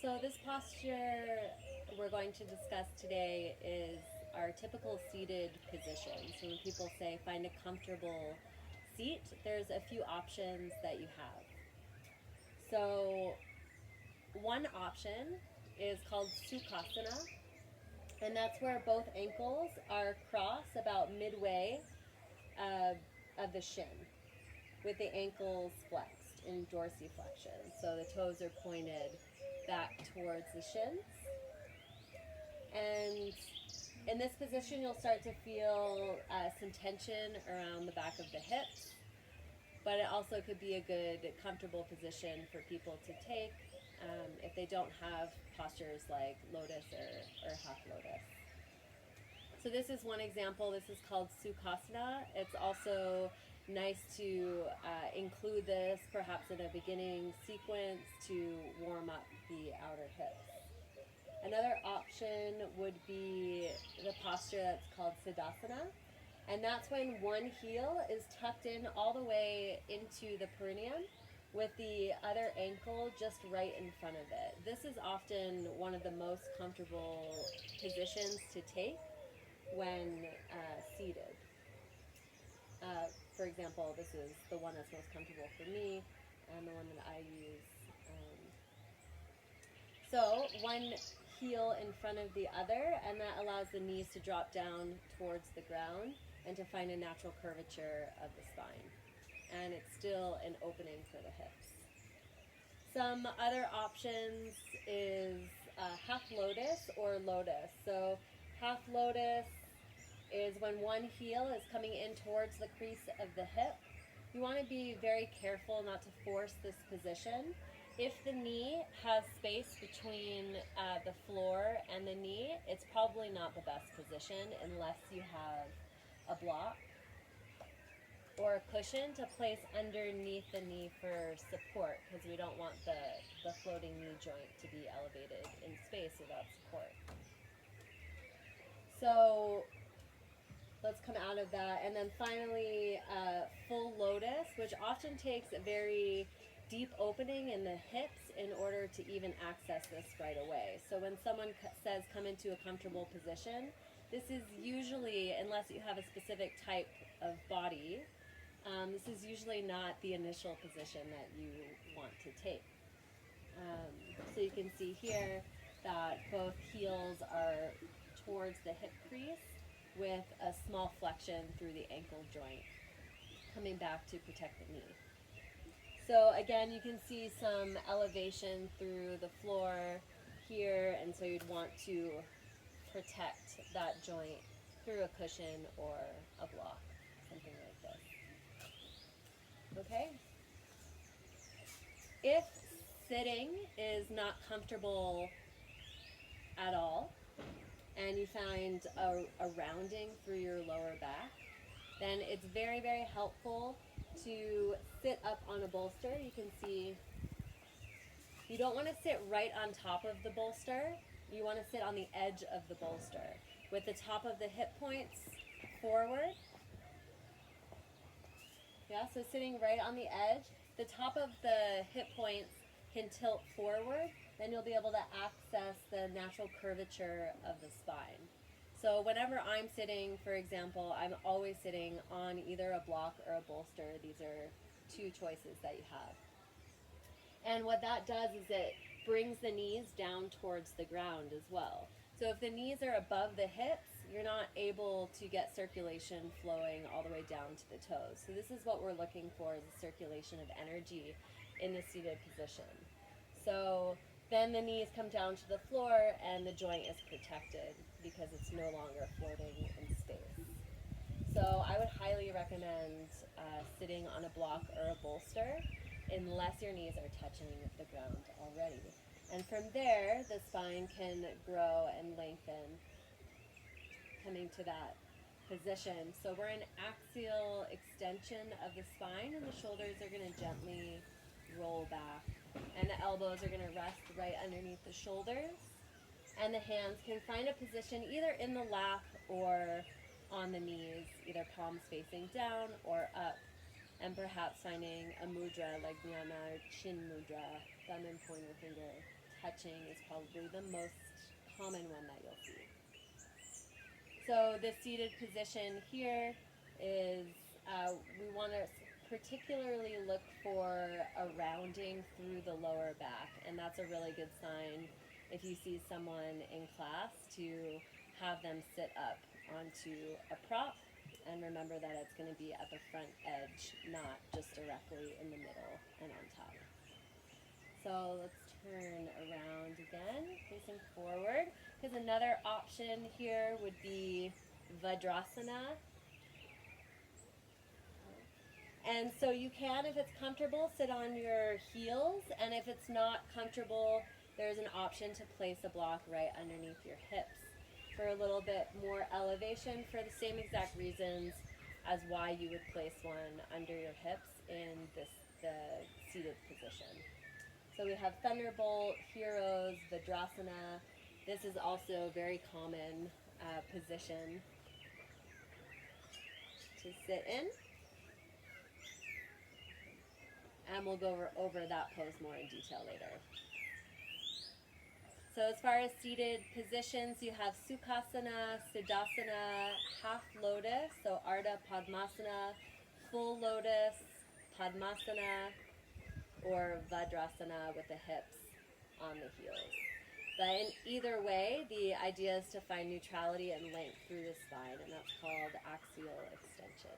So this posture we're going to discuss today is our typical seated position. So when people say find a comfortable seat, there's a few options that you have. So one option is called Sukhasana, and that's where both ankles are crossed about midway of the shin, with the ankles flexed in dorsiflexion. So the toes are pointed back towards the shins. And in this position, you'll start to feel some tension around the back of the hips, but it also could be a good, comfortable position for people to take if they don't have postures like lotus or half lotus. So this is one example. This is called Sukhasana. It's also nice to include this perhaps in a beginning sequence to warm up the outer hips. Another option would be the posture that's called Siddhasana, and that's when one heel is tucked in all the way into the perineum with the other ankle just right in front of it. This is often one of the most comfortable positions to take when seated. For example, this is the one that's most comfortable for me and the one that I use. So one heel in front of the other, and that allows the knees to drop down towards the ground and to find a natural curvature of the spine. And it's still an opening for the hips. Some other options is half lotus or lotus. So half lotus is when one heel is coming in towards the crease of the hip. You want to be very careful not to force this position. If the knee has space between the floor and the knee, it's probably not the best position unless you have a block or a cushion to place underneath the knee for support, because we don't want the floating knee joint to be elevated in space without support. So let's come out of that. And then finally, full lotus, which often takes a very deep opening in the hips in order to even access this right away. So when someone says come into a comfortable position, this is usually, unless you have a specific type of body, this is usually not the initial position that you want to take. So you can see here that both heels are towards the hip crease with a small flexion through the ankle joint, coming back to protect the knee. So again, you can see some elevation through the floor here, and so you'd want to protect that joint through a cushion or a block, something like this. Okay? If sitting is not comfortable at all, and you find a rounding through your lower back, then it's very, very helpful to sit up on a bolster. You can see you don't want to sit right on top of the bolster. You want to sit on the edge of the bolster with the top of the hip points forward. Yeah, so sitting right on the edge, the top of the hip points can tilt forward, then you'll be able to access the natural curvature of the spine. So whenever I'm sitting, for example, I'm always sitting on either a block or a bolster. These are two choices that you have. And what that does is it brings the knees down towards the ground as well. So if the knees are above the hips, you're not able to get circulation flowing all the way down to the toes. So this is what we're looking for, is a circulation of energy in the seated position. So then the knees come down to the floor and the joint is protected because it's no longer floating in space. So I would highly recommend sitting on a block or a bolster unless your knees are touching the ground already. And from there, the spine can grow and lengthen, coming to that position. So we're in axial extension of the spine, and the shoulders are going to gently roll back. And the elbows are going to rest right underneath the shoulders. And the hands can find a position either in the lap or on the knees, either palms facing down or up. And perhaps finding a mudra like Jnana or Chin Mudra, thumb and pointer finger touching is probably the most common one that you'll see. So the seated position here is, we want to particularly look for a rounding through the lower back, and that's a really good sign if you see someone in class to have them sit up onto a prop, and remember that it's going to be at the front edge, not just directly in the middle and on top. So let's turn around again, facing forward, because another option here would be Vajrasana. And so you can, if it's comfortable, sit on your heels, and if it's not comfortable, there's an option to place a block right underneath your hips for a little bit more elevation, for the same exact reasons as why you would place one under your hips in the seated position. So we have Thunderbolt, Heroes, Vajrasana. This is also a very common position to sit in. And we'll go over that pose more in detail later. So as far as seated positions, you have Sukhasana, Siddhasana, Half Lotus, so Ardha Padmasana, Full Lotus, Padmasana, or Vajrasana with the hips on the heels. But in either way, the idea is to find neutrality and length through the spine, and that's called axial extension.